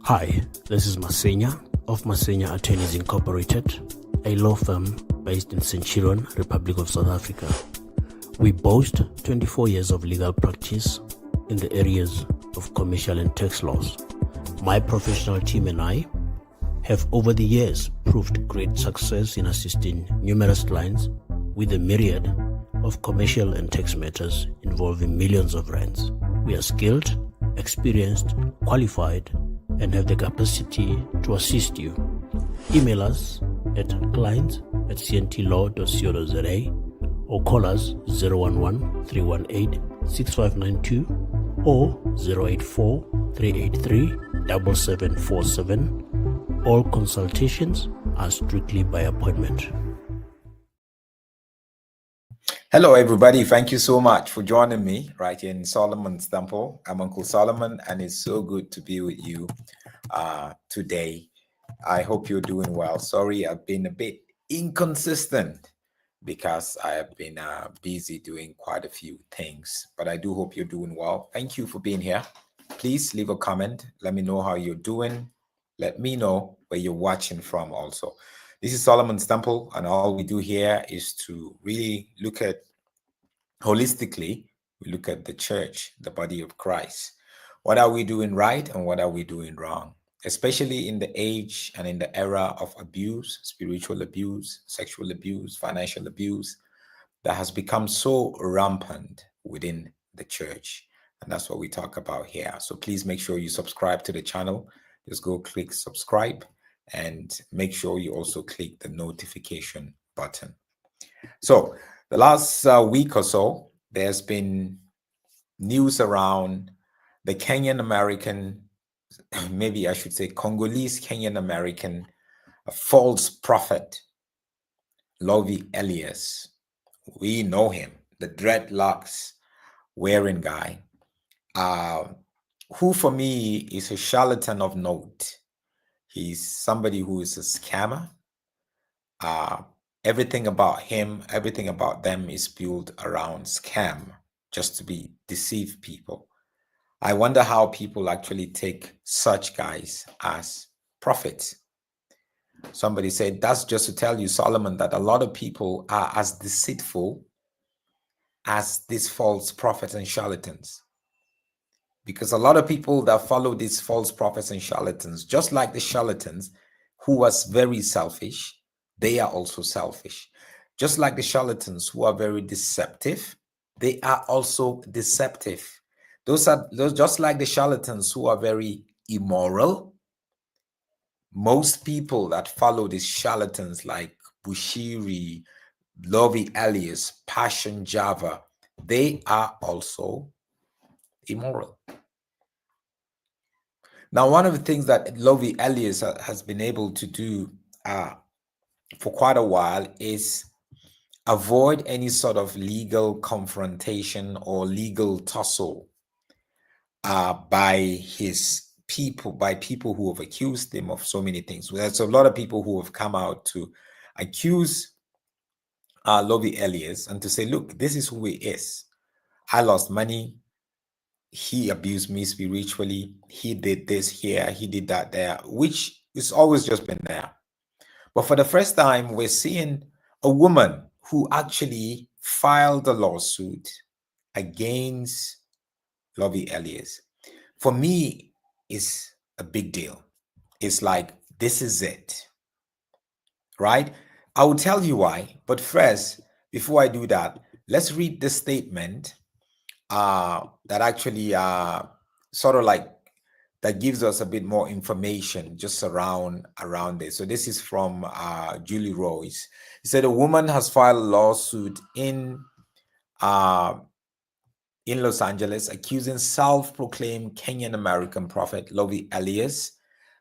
Hi, this is Masenya of Masenya Attorneys Incorporated, a law firm based in Centurion, Republic of South Africa. We boast 24 years of legal practice in the areas of commercial and tax laws. My professional team and I have over the years proved great success in assisting numerous clients with a myriad of commercial and tax matters involving millions of rands. We are skilled, experienced, qualified, and have the capacity to assist you. Email us at clients@cntlaw.co.za or call us 011-318-6592 or 084-383-7747. All consultations are strictly by appointment. Hello, everybody. Thank you so much for joining me right here in Solomon's Temple. I'm Uncle Solomon, and it's so good to be with you today. I hope you're doing well. Sorry, I've been a bit inconsistent because I have been busy doing quite a few things, but I do hope you're doing well. Thank you for being here. Please leave a comment. Let me know how you're doing. Let me know where you're watching from also. This is Solomon's Temple, and all we do here is to really look at holistically, we look at the church, the body of Christ. What are we doing right and what are we doing wrong? Especially in the age and in the era of abuse, spiritual abuse, sexual abuse, financial abuse, that has become so rampant within the church. And that's what we talk about here. So please make sure you subscribe to the channel. Just go click subscribe and make sure you also click the notification button. So the last week or so, there's been news around the Kenyan American, maybe I should say Congolese Kenyan American false prophet, Lovy Elias. We know him, the dreadlocks wearing guy, who for me is a charlatan of note. He's somebody who is a scammer. Everything about him, everything about them is built around scam, just to deceive people. I wonder how people actually take such guys as prophets. Somebody said, that's just to tell you, Solomon, that a lot of people are as deceitful as these false prophets and charlatans. Because a lot of people that follow these false prophets and charlatans, just like the charlatans who was very selfish, they are also selfish. Just like the charlatans who are very deceptive, they are also deceptive. Those just like the charlatans who are very immoral. Most people that follow these charlatans like Bushiri, Lovy Elias, Passion Java, they are also immoral. Now, one of the things that Lovy Elias has been able to do for quite a while is avoid any sort of legal confrontation or legal tussle by his people, by people who have accused him of so many things. There's a lot of people who have come out to accuse Lovy Elias and to say, look, this is who he is. I lost money. He abused me spiritually. He did this here. He did that there, which has always just been there. But for the first time, we're seeing a woman who actually filed a lawsuit against Lovy Elias. For me, it's a big deal. It's like, this is it, right? I will tell you why. But first, before I do that, let's read the statement that actually sort of like that gives us a bit more information just around this. So this is from Julie Royce. He said a woman has filed a lawsuit in Los Angeles accusing self-proclaimed Kenyan American prophet Lovy Elias,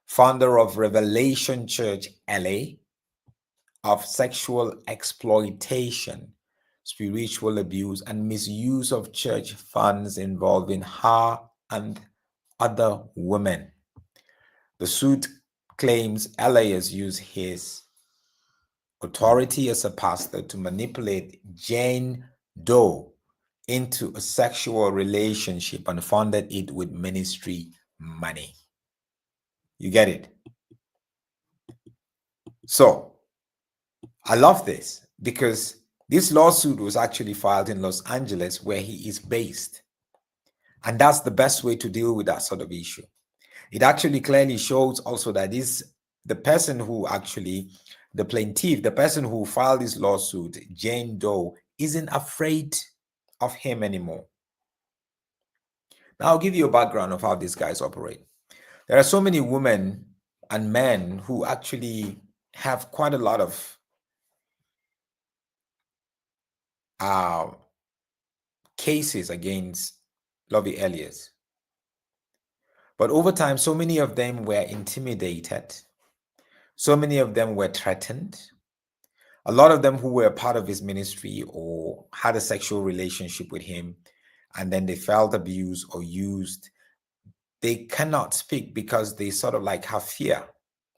founder of Revelation Church LA, of sexual exploitation, spiritual abuse, and misuse of church funds involving her and other women. The suit claims Elias used his authority as a pastor to manipulate Jane Doe into a sexual relationship and funded it with ministry money. You get it? So I love this because this lawsuit was actually filed in Los Angeles, where he is based. And that's the best way to deal with that sort of issue. It actually clearly shows also that the person who actually, the plaintiff, the person who filed this lawsuit, Jane Doe, isn't afraid of him anymore. Now, I'll give you a background of how these guys operate. There are so many women and men who actually have quite a lot of cases against Lovy Elias. But over time, so many of them were intimidated. So many of them were threatened. A lot of them who were part of his ministry or had a sexual relationship with him, and then they felt abused or used, they cannot speak because they sort of like have fear.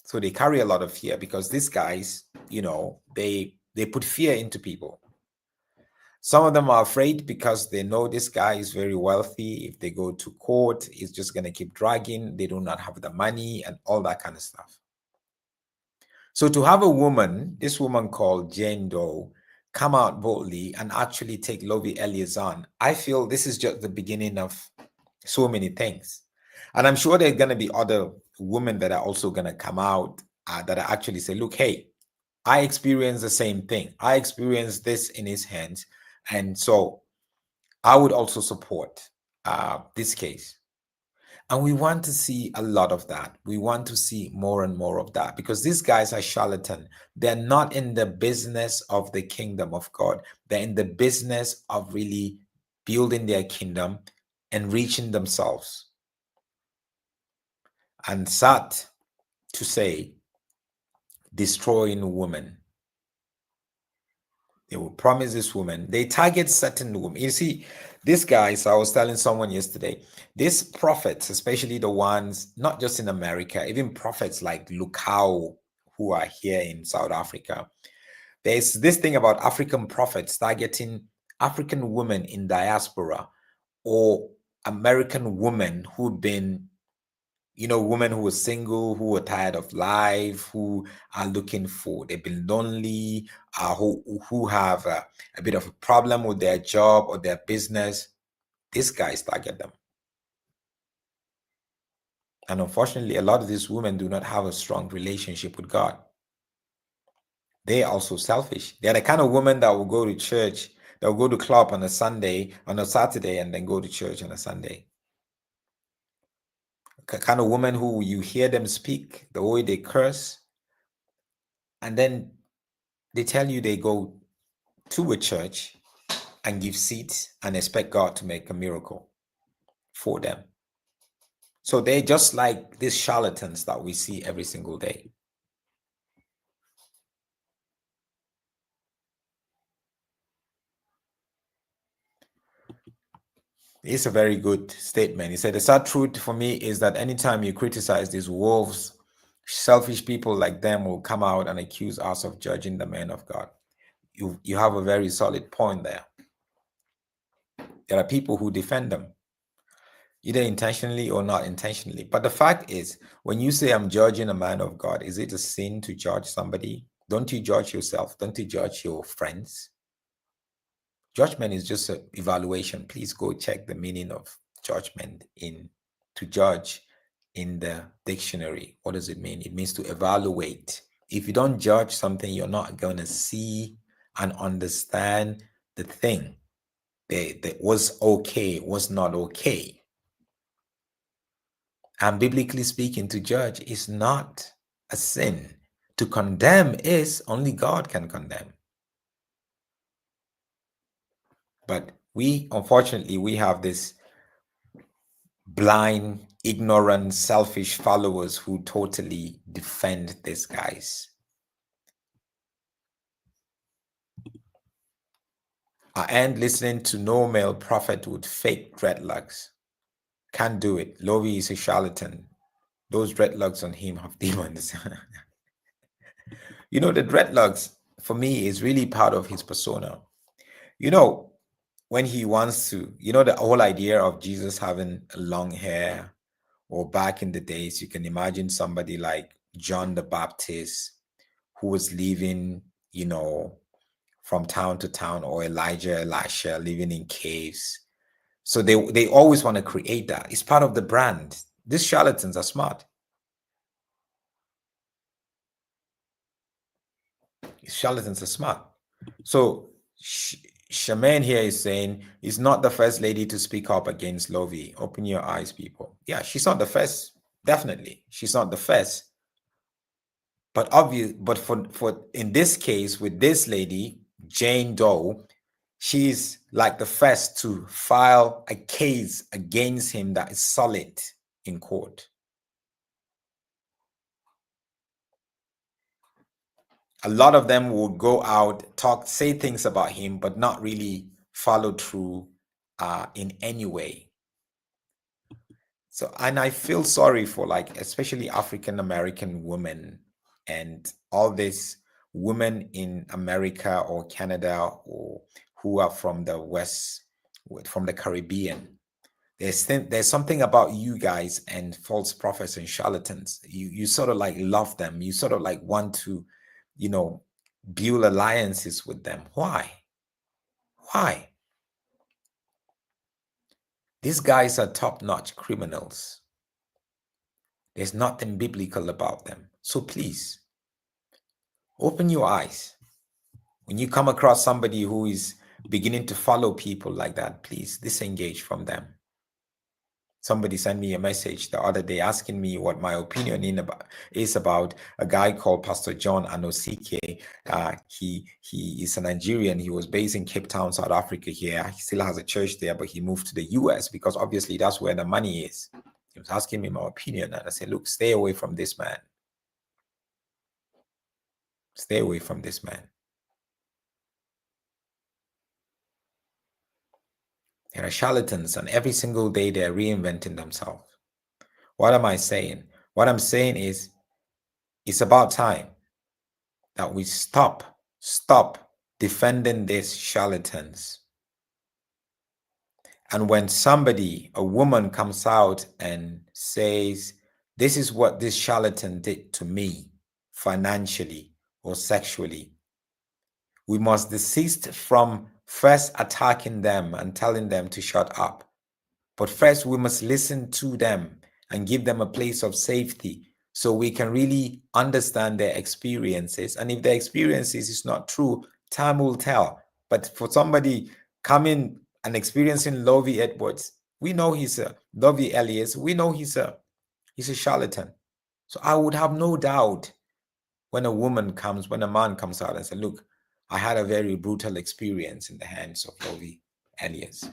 So they carry a lot of fear because these guys, they put fear into people. Some of them are afraid because they know this guy is very wealthy. If they go to court, it's just going to keep dragging. They do not have the money and all that kind of stuff. So to have a woman, this woman called Jane Doe, come out boldly and actually take Lovy Elias on, I feel this is just the beginning of so many things. And I'm sure there are going to be other women that are also going to come out that are actually say, look, hey, I experienced the same thing. I experienced this in his hands. And so I would also support this case. And we want to see a lot of that. We want to see more and more of that because these guys are charlatans. They're not in the business of the kingdom of God. They're in the business of really building their kingdom, enriching themselves. And sad to say, destroying women. They will promise this woman. They target certain women. You see, these guys, I was telling someone yesterday, these prophets, especially the ones, not just in America, even prophets like Lukau, who are here in South Africa. There's this thing about African prophets targeting African women in diaspora or American women who've been, women who are single, who are tired of life, who are looking for, they've been lonely, who have a bit of a problem with their job or their business. These guys target them. And unfortunately, a lot of these women do not have a strong relationship with God. They are also selfish. They're the kind of women that will go to church, that will go to club on a Saturday, and then go to church on a Sunday. Kind of women who you hear them speak, the way they curse, and then they tell you they go to a church and give seats and expect God to make a miracle for them. So they're just like these charlatans that we see every single day. It's a very good statement. He said, the sad truth for me is that anytime you criticize these wolves, selfish people like them will come out and accuse us of judging the men of God. You have a very solid point there. There are people who defend them, either intentionally or not intentionally. But the fact is, when you say I'm judging a man of God, is it a sin to judge somebody? Don't you judge yourself? Don't you judge your friends? Judgment is just an evaluation. Please go check the meaning of judgment to judge in the dictionary. What does it mean? It means to evaluate. If you don't judge something, you're not going to see and understand the thing that was okay, was not okay. And biblically speaking, to judge is not a sin. To condemn is only God can condemn. But unfortunately, we have this blind, ignorant, selfish followers who totally defend these guys. I end listening to no male prophet with fake dreadlocks. Can't do it. Lovy is a charlatan. Those dreadlocks on him have demons. The dreadlocks, for me, is really part of his persona. When he wants to, the whole idea of Jesus having long hair or back in the days, you can imagine somebody like John the Baptist who was living, from town to town, or Elijah, Elisha living in caves. So they always want to create that. It's part of the brand. These charlatans are smart. Charlatans are smart. So Charmaine here is saying, is not the first lady to speak up against Lovy. Open your eyes, people. Yeah, she's not the first. Definitely, she's not the first. But for in this case with this lady, Jane Doe, she's like the first to file a case against him that is solid in court. A lot of them will go out, say things about him, but not really follow through in any way. So, and I feel sorry for, like, especially African American women and all these women in America or Canada, or who are from the West, from the Caribbean. There's something about you guys and false prophets and charlatans. You sort of like love them. You sort of like want to, build alliances with them. Why? Why? These guys are top-notch criminals. There's nothing biblical about them. So please, open your eyes. When you come across somebody who is beginning to follow people like that, please disengage from them. Somebody sent me a message the other day asking me what my opinion is about a guy called Pastor John Anosike. He is a Nigerian. He was based in Cape Town, South Africa here. He still has a church there, but he moved to the US because obviously that's where the money is. He was asking me my opinion, and I said, look, stay away from this man. Stay away from this man. There are charlatans, and every single day they're reinventing themselves. What am I saying? What I'm saying is, it's about time that we stop defending these charlatans. And when somebody, a woman, comes out and says, this is what this charlatan did to me financially or sexually, we must desist from first attacking them and telling them to shut up. But first, we must listen to them and give them a place of safety so we can really understand their experiences. And if their experiences is not true, time will tell. But for somebody coming and experiencing Lovy Edwards, we know he's a Lovy Elias, we know he's a charlatan. So I would have no doubt when a man comes out and says, look, I had a very brutal experience in the hands of Lovy Elias.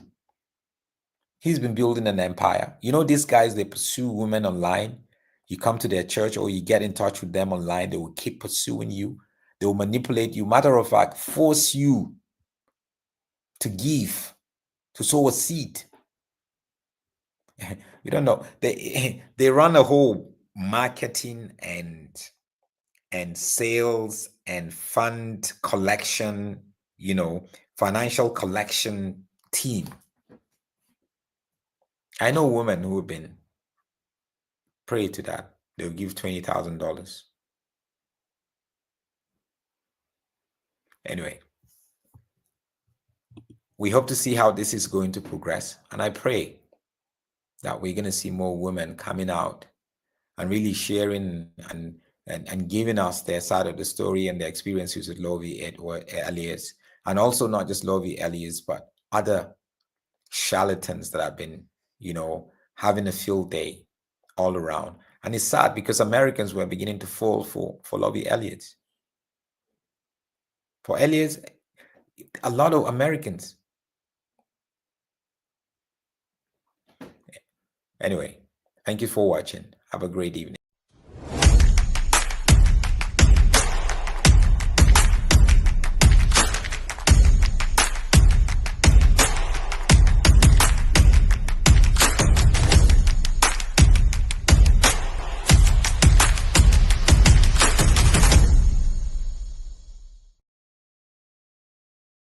He's been building an empire. You know, these guys, they pursue women online. You come to their church or you get in touch with them online, they will keep pursuing you. They will manipulate you. Matter of fact, force you to give, to sow a seed. You don't know. They run a whole marketing and sales and fund collection, financial collection team. I know women who have been prey to that. They'll give $20,000. Anyway, we hope to see how this is going to progress. And I pray that we're going to see more women coming out and really sharing and giving us their side of the story and their experiences with Lovy Elias. And also not just Lovy Elias, but other charlatans that have been, having a field day all around. And it's sad because Americans were beginning to fall for Lovy Elias. For Elias, a lot of Americans. Anyway, thank you for watching. Have a great evening.